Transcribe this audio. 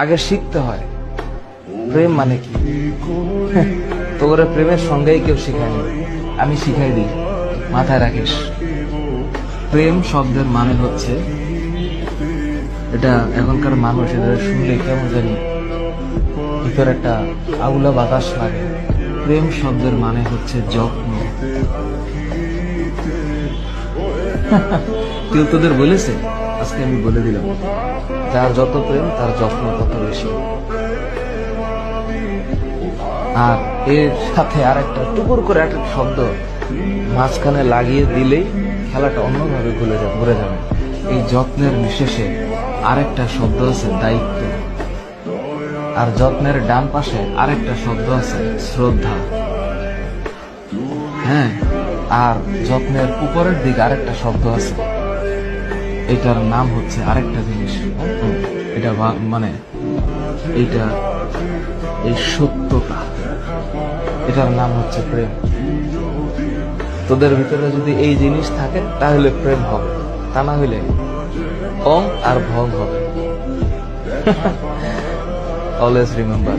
আগে শিখতে হয় প্রেম মানে কি। তোর প্রেমের সঙ্গেই কেউ শিখায়নি, আমি শিখাই দিই, মাথায় রাখিস। প্রেম শব্দের মানে হচ্ছে, এটা এখনকার মানুষ এটা শুনলে কেমন জানি ভিতরে একটা আগুলা বাতাস লাগে। প্রেম শব্দের মানে হচ্ছে যত্ন। কেউ তোদের বলেছে? আজকে আমি বলে দিলাম, যার যত প্রেম তার যত্ন তত বেশি। আর এর সাথে আর একটা টুকুর করে একটা শব্দ মাঝখানে লাগিয়ে দিলেই খেলাটা অন্যভাবে ঘুরে যাবে। এই যত্নের বিশেষে আরেকটা শব্দ আছে দায়িত্ব, আর যত্নের ডান পাশে আরেকটা শব্দ আছে শ্রদ্ধা। হ্যাঁ, আর যত্নের উপরের দিকে আরেকটা শব্দ আছে, এটার নাম হচ্ছে আরেকটা জিনিস। এটা মানে এইটা এই সত্যতা, এটার নাম হচ্ছে প্রেম। তোদের ভিতরে যদি এই জিনিস থাকে তাহলে প্রেম হবে, তা না হইলে অং আর ভং হবে। Always remember.